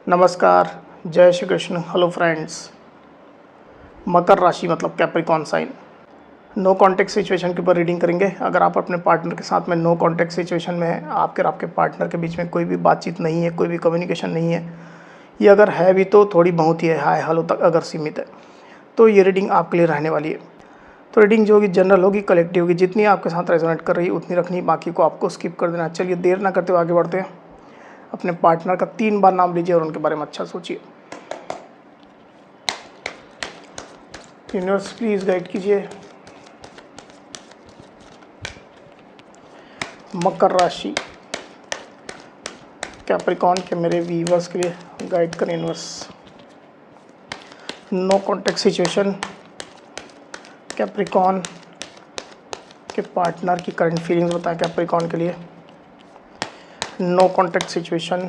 नमस्कार, जय Shri Krishna. Hello friends. मकर राशि मतलब capricorn sign. No contact situation के ऊपर रीडिंग करेंगे। अगर आप अपने पार्टनर के साथ में नो कॉन्टेक्ट सिचुएशन में हैं, आपके और आपके पार्टनर के बीच में कोई भी बातचीत नहीं है, कोई भी कम्युनिकेशन नहीं है, ये अगर है भी तो थोड़ी बहुत ही है, हाय हेलो तक अगर सीमित है, तो ये रीडिंग आपके लिए रहने वाली है। तो रीडिंग जो होगी जनरल होगी, कलेक्टिव होगी, जितनी आपके साथ रेजोनेट कर रही है उतनी रखनी, बाकी को आपको स्किप कर देना। चलिए देर ना करते हुए आगे बढ़ते हैं। अपने पार्टनर का 3 बार नाम लीजिए और उनके बारे में अच्छा सोचिए। यूनिवर्स प्लीज गाइड कीजिए। मकर राशि कैप्रिकॉन के मेरे व्यूअर्स के लिए गाइड करें universe. No contact situation Capricorn के पार्टनर की करंट फीलिंग्स बताएं कैप्रिकॉन के लिए। नो कॉन्टेक्ट सिचुएशन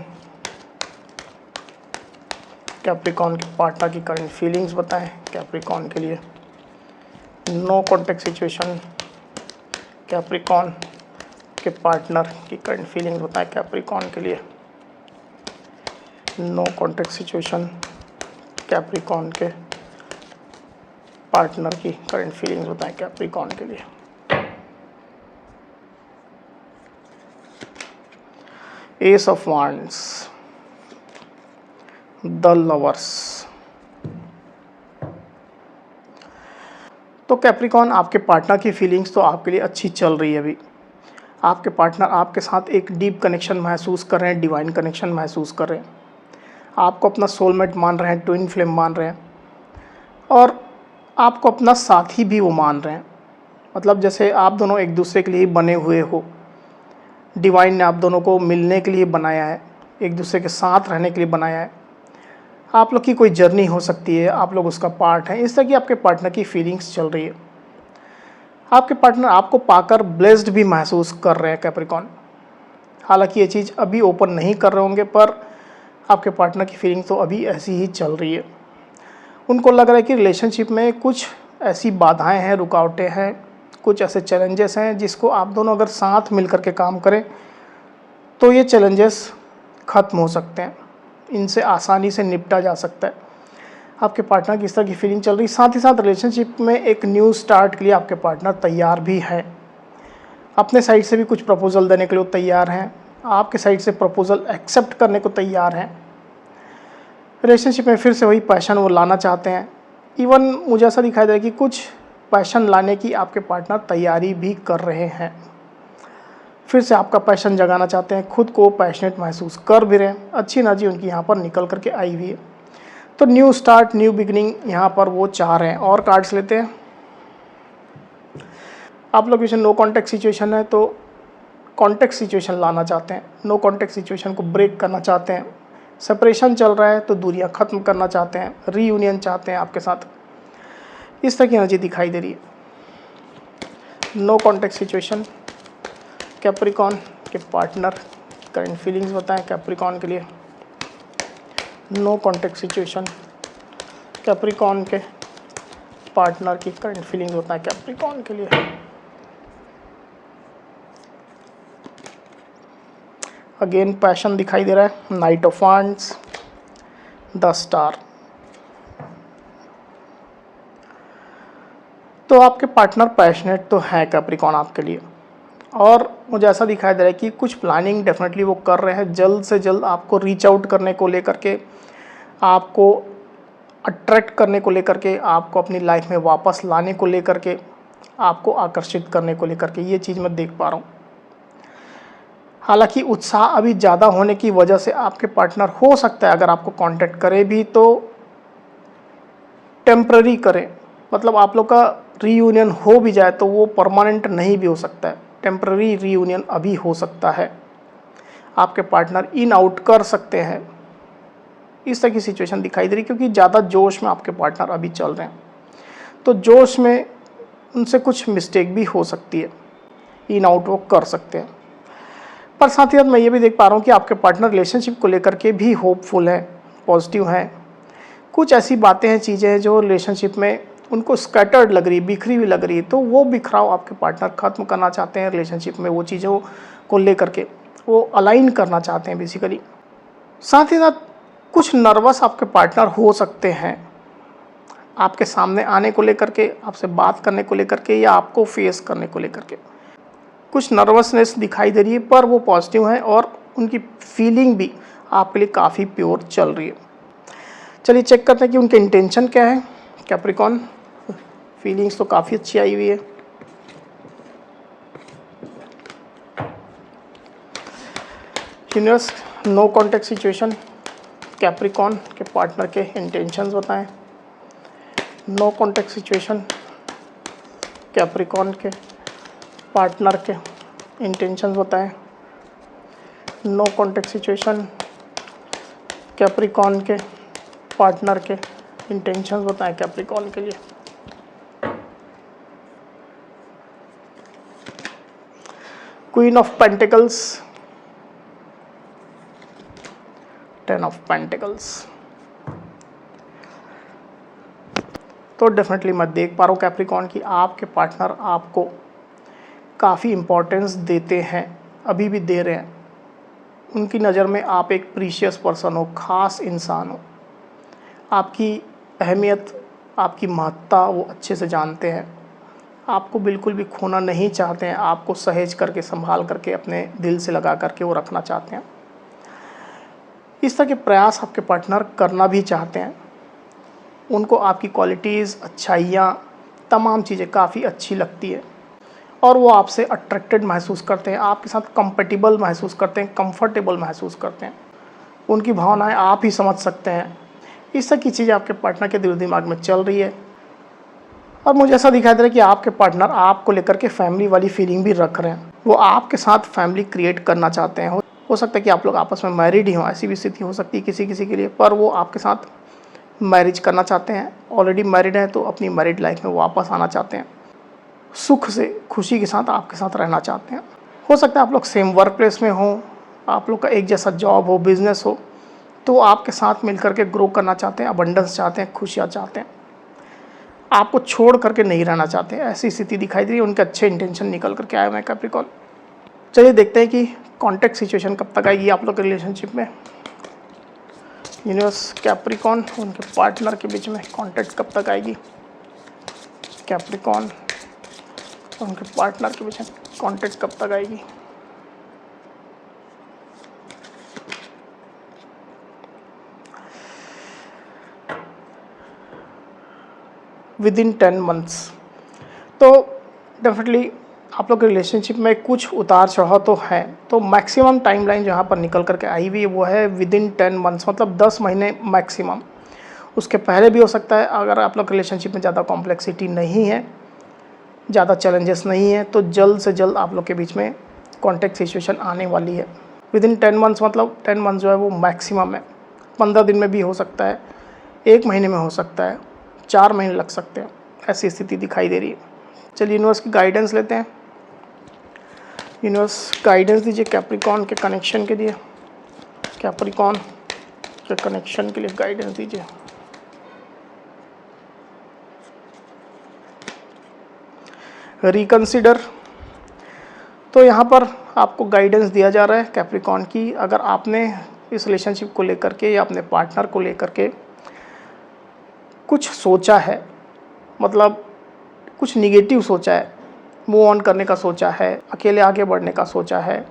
कैप्रिकॉन के पार्टनर की करंट फीलिंग्स बताएं कैप्रिकॉन के लिए। नो कॉन्टेक्ट सिचुएशन कैप्रिकॉन के पार्टनर की करंट फीलिंग्स बताएं कैप्रिकॉन के लिए। नो कॉन्टेक्ट सिचुएशन कैप्रिकॉन के पार्टनर की करंट फीलिंग्स बताएं कैप्रिकॉन के लिए। Ace of Wands, the Lovers. तो कैप्रिकॉन आपके पार्टनर की फीलिंग्स तो आपके लिए अच्छी चल रही है। अभी आपके पार्टनर आपके साथ एक डीप कनेक्शन महसूस कर रहे हैं, डिवाइन कनेक्शन महसूस कर रहे हैं, आपको अपना सोलमेट मान रहे हैं, ट्विन फ्लेम मान रहे हैं और आपको अपना साथी भी वो मान रहे हैं। मतलब जैसे आप दोनों एक दूसरे के लिए बने हुए हो। डिवाइन ने आप दोनों को मिलने के लिए बनाया है, एक दूसरे के साथ रहने के लिए बनाया है। आप लोग की कोई जर्नी हो सकती है, आप लोग उसका पार्ट हैं। इस तरह की आपके पार्टनर की फीलिंग्स चल रही है। आपके पार्टनर आपको पाकर ब्लेस्ड भी महसूस कर रहे हैं कैप्रिकॉन। हालांकि ये चीज़ अभी ओपन नहीं कर रहे होंगे, पर आपके पार्टनर की फीलिंग तो अभी ऐसी ही चल रही है। उनको लग रहा है कि रिलेशनशिप में कुछ ऐसी बाधाएं हैं, रुकावटें हैं, कुछ ऐसे चैलेंजेस हैं जिसको आप दोनों अगर साथ मिल करके काम करें तो ये चैलेंजेस ख़त्म हो सकते हैं, इनसे आसानी से निपटा जा सकता है। आपके पार्टनर की इस तरह की फीलिंग चल रही। साथ ही साथ रिलेशनशिप में एक न्यू स्टार्ट के लिए आपके पार्टनर तैयार भी है। अपने साइड से भी कुछ प्रपोजल देने के लिए तैयार हैं, आपके साइड से प्रपोजल एक्सेप्ट करने को तैयार हैं। रिलेशनशिप में फिर से वही पैशन वो लाना चाहते हैं। इवन मुझे ऐसा दिखाई दे रहा है कि कुछ पैशन लाने की आपके पार्टनर तैयारी भी कर रहे हैं। फिर से आपका पैशन जगाना चाहते हैं, खुद को पैशनेट महसूस कर भी रहे हैं। अच्छी एनर्जी उनकी यहाँ पर निकल करके आई हुई है। तो न्यू स्टार्ट, न्यू बिगिनिंग यहाँ पर वो चाह रहे हैं। और कार्ड्स लेते हैं। आप लोग जैसे नो कॉन्टेक्ट सिचुएशन है तो कॉन्टेक्ट सिचुएशन लाना चाहते हैं, नो कॉन्टेक्ट सिचुएशन को ब्रेक करना चाहते हैं। सेपरेशन चल रहा है तो दूरियां ख़त्म करना चाहते हैं, रीयूनियन चाहते हैं आपके साथ। इस तरह की एनर्जी दिखाई दे रही है। नो कॉन्टेक्ट सिचुएशन कैप्रिकॉन के पार्टनर करंट फीलिंग्स बताएं कैप्रिकॉन के लिए। नो कॉन्टेक्ट सिचुएशन कैप्रिकॉन के पार्टनर की करंट फीलिंग्स बताएं कैप्रिकॉन के लिए। अगेन पैशन दिखाई दे रहा है। Night of Wands, the star. तो आपके पार्टनर पैशनेट तो है कैप्रिकॉन आपके लिए, और मुझे ऐसा दिखाई दे रहा है कि कुछ प्लानिंग डेफिनेटली वो कर रहे हैं। जल्द से जल्द आपको रीच आउट करने को लेकर के, आपको अट्रैक्ट करने को लेकर के, आपको अपनी लाइफ में वापस लाने को लेकर के, आपको आकर्षित करने को लेकर के, ये चीज़ मैं देख पा रहा हूँ। हालांकि उत्साह अभी ज़्यादा होने की वजह से आपके पार्टनर हो सकता है अगर आपको कांटेक्ट करे भी तो टेम्प्ररी करें। मतलब आप लोग का रीयूनियन हो भी जाए तो वो परमानेंट नहीं भी हो सकता है, टेम्प्ररी रीयूनियन अभी हो सकता है। आपके पार्टनर इन आउट कर सकते हैं। इस तरह की सिचुएशन दिखाई दे रही, क्योंकि ज़्यादा जोश में आपके पार्टनर अभी चल रहे हैं। तो जोश में उनसे कुछ मिस्टेक भी हो सकती है, इन आउट वो कर सकते हैं। पर साथ ही साथ मैं ये भी देख पा रहा हूँ कि आपके पार्टनर रिलेशनशिप को लेकर के भी होपफुल है, पॉजिटिव हैं। कुछ ऐसी बातें हैं, चीज़ें हैं जो रिलेशनशिप में उनको स्कैटर्ड लग रही, बिखरी हुई लग रही है, तो वो बिखराव आपके पार्टनर ख़त्म करना चाहते हैं। रिलेशनशिप में वो चीज़ों को लेकर के वो अलाइन करना चाहते हैं बेसिकली। साथ ही साथ कुछ नर्वस आपके पार्टनर हो सकते हैं आपके सामने आने को लेकर के, आपसे बात करने को लेकर के, या आपको फेस करने को लेकर के। कुछ नर्वसनेस दिखाई दे रही है, पर वो पॉजिटिव है और उनकी फीलिंग भी आपके लिए काफ़ी प्योर चल रही है। चलिए चेक करते हैं कि उनके इंटेंशन क्या है। कैप्रिकॉन, फीलिंग्स तो काफ़ी अच्छी आई हुई है। Universe, no contact situation, Capricorn के पार्टनर के इंटेंशंस बताएं। नो कॉन्टेक्ट सिचुएशन, कैप्रिकॉन के पार्टनर के इंटेंशंस बताएं। नो कॉन्टेक्ट सिचुएशन, कैप्रिकॉन के पार्टनर के इंटेंशंस बताएं कैप्रिकॉन के लिए। Queen of pentacles, 10 of pentacles. तो डेफिनेटली मैं देख पा रहा हूँ कैप्रिकॉन की आपके पार्टनर आपको काफ़ी इम्पोर्टेंस देते हैं, अभी भी दे रहे हैं। उनकी नज़र में आप एक प्रीशियस पर्सन हो, ख़ास इंसान हो। आपकी अहमियत, आपकी महत्ता वो अच्छे से जानते हैं। आपको बिल्कुल भी खोना नहीं चाहते हैं। आपको सहेज करके, संभाल करके, अपने दिल से लगा करके वो रखना चाहते हैं। इस तरह के प्रयास आपके पार्टनर करना भी चाहते हैं। उनको आपकी क्वालिटीज़, अच्छाइयाँ, तमाम चीज़ें काफ़ी अच्छी लगती है और वो आपसे अट्रैक्टेड महसूस करते हैं, आपके साथ कंफर्टेबल महसूस करते हैं, कंफर्टेबल महसूस करते हैं। उनकी भावनाएं आप ही समझ सकते हैं। इस तरह की चीज़ें आपके पार्टनर के दिल दिमाग में चल रही है और मुझे ऐसा दिखाई दे रहा है कि आपके पार्टनर आपको लेकर के फैमिली वाली फीलिंग भी रख रहे हैं। वो आपके साथ फैमिली क्रिएट करना चाहते हैं। हो सकता है कि आप लोग आपस में मैरिड ही हों, ऐसी भी स्थिति हो सकती है किसी किसी के लिए, पर वो आपके साथ मैरिज करना चाहते हैं। ऑलरेडी मैरिड हैं तो अपनी मैरिड लाइफ में वापस आना चाहते हैं, सुख से, खुशी के साथ आपके साथ रहना चाहते हैं। हो सकता है आप लोग सेम वर्क प्लेस में हो, आप लोग का एक जैसा जॉब हो, बिजनेस हो, तो आपके साथ मिलकर के ग्रो करना चाहते हैं, अबंडेंस चाहते हैं, खुशियाँ चाहते हैं। आपको छोड़ करके नहीं रहना चाहते, ऐसी स्थिति दिखाई दे रही है। उनके अच्छे इंटेंशन निकल करके आए हुए हैं कैप्रिकॉन। चलिए देखते हैं कि कॉन्टैक्ट सिचुएशन कब तक आएगी आप लोग के रिलेशनशिप में। यूनिवर्स, कैप्रिकॉन उनके पार्टनर के बीच में कॉन्टैक्ट कब तक आएगी। कैप्रिकॉन उनके पार्टनर के बीच में कॉन्टैक्ट कब तक आएगी। Within 10 months. तो डेफिनेटली आप लोग के रिलेशनशिप में कुछ उतार चढ़ाव तो है, तो मैक्सिमम टाइमलाइन जहाँ पर निकल करके आई हुई है वो है विदिन 10 मंथ्स, मतलब 10 महीने मैक्सिमम। उसके पहले भी हो सकता है। अगर आप लोग रिलेशनशिप में ज़्यादा कॉम्प्लेक्सिटी नहीं है, ज़्यादा चैलेंजेस नहीं है, तो जल्द से जल्द आप लोग के बीच में कॉन्टैक्ट सिचुएशन आने वाली है। विदिन 10 मंथ्स, मतलब 10 मंथ्स जो है वो मैक्सिमम है। 15 दिन में भी हो सकता है, 1 महीने में हो सकता है, 4 महीने लग सकते हैं, ऐसी स्थिति दिखाई दे रही है। चलिए यूनिवर्स की गाइडेंस लेते हैं। यूनिवर्स गाइडेंस दीजिए कैप्रिकॉन के कनेक्शन के लिए। कैप्रिकॉन के कनेक्शन के लिए गाइडेंस दीजिए। रिकंसिडर, तो यहाँ पर आपको गाइडेंस दिया जा रहा है कैप्रिकॉन की, अगर आपने इस रिलेशनशिप को लेकर के या अपने पार्टनर को लेकर के कुछ सोचा है, मतलब कुछ निगेटिव सोचा है, मूव ऑन करने का सोचा है, अकेले आगे बढ़ने का सोचा है,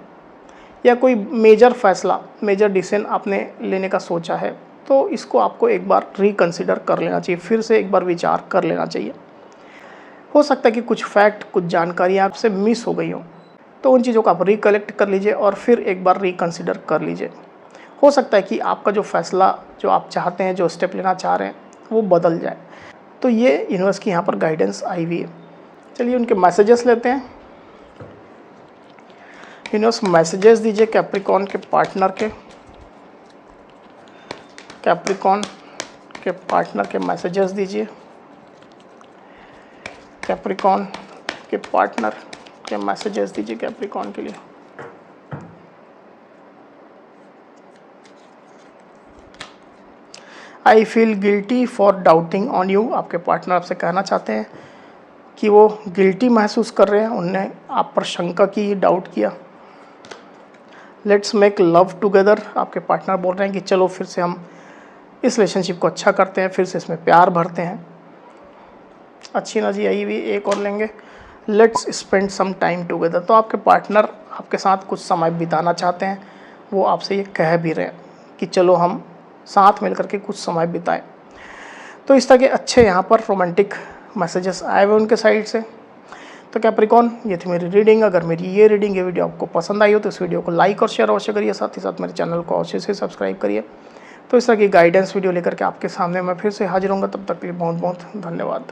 या कोई मेजर फैसला, मेजर डिसीजन आपने लेने का सोचा है, तो इसको आपको एक बार रिकंसिडर कर लेना चाहिए, फिर से एक बार विचार कर लेना चाहिए। हो सकता है कि कुछ फैक्ट, कुछ जानकारी आपसे मिस हो गई हो, तो उन चीज़ों को आप रिकलेक्ट कर लीजिए और फिर एक बार रिकंसिडर कर लीजिए। हो सकता है कि आपका जो फैसला, जो आप चाहते हैं, जो स्टेप लेना चाह रहे हैं, वो बदल जाए। तो ये यूनिवर्स की यहाँ पर गाइडेंस आई हुई है। चलिए उनके मैसेजेस लेते हैं। यूनिवर्स मैसेजेस दीजिए कैप्रिकॉन के पार्टनर के। कैप्रिकॉन के पार्टनर के मैसेजेस दीजिए। कैप्रिकॉन के पार्टनर के मैसेजेस दीजिए कैप्रिकॉन के लिए। I feel guilty for doubting on you. आपके पार्टनर आपसे कहना चाहते हैं कि वो गिल्टी महसूस कर रहे हैं, उनने आप पर शंका की, डाउट किया। Let's make love together. आपके पार्टनर बोल रहे हैं कि चलो फिर से हम इस रिलेशनशिप को अच्छा करते हैं, फिर से इसमें प्यार भरते हैं। अच्छी ना जी, यही भी एक और लेंगे, let's spend some time together. तो आपके पार्टनर आपके साथ कुछ समय बिताना चाहते हैं, वो आपसे ये कह भी रहे हैं कि चलो हम साथ मिल करके कुछ समय बिताएं। तो इस तरह के अच्छे यहाँ पर रोमांटिक मैसेजेस आए हुए उनके साइड से। तो कैप्रिकॉर्न, ये थी मेरी रीडिंग। अगर मेरी ये रीडिंग, ये वीडियो आपको पसंद आई हो तो इस वीडियो को लाइक और शेयर अवश्य करिए, साथ ही साथ मेरे चैनल को अवश्य से सब्सक्राइब करिए। तो इस तरह की गाइडेंस वीडियो लेकर के आपके सामने मैं फिर से हाजिर होऊंगा, तब तक के लिए बहुत बहुत धन्यवाद।